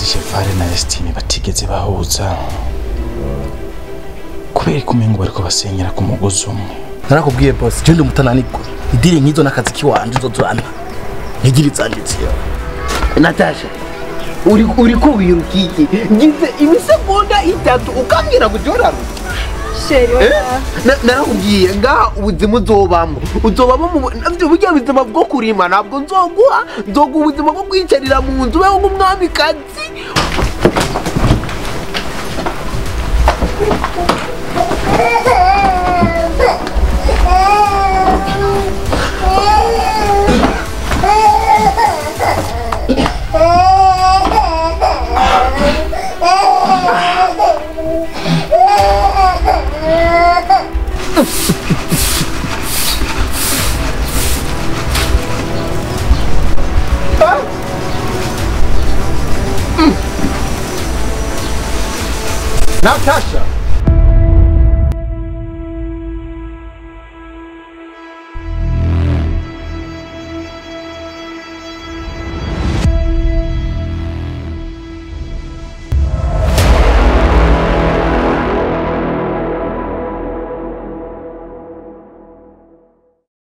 sinzi Chevale na Estime batigeze bahuza kubera kumengo bariko basenyera ku mugozi umwe. Narakubwiye boss, je ndi mutananiko. Idire nkizo nakazi kiwanje uzozana. Ntigiri zanditse yo. Natasha, uri kubirukiki. Ngize imisegonda itatu ukambwira kujora. Sheri narakubwiye nga ubuzima uzobamo navyo burya bizima bwo kurima nabwo nzoguha ubuzima bwo kwicarira mu nzu wewe nk'umwami kazi. Natasha!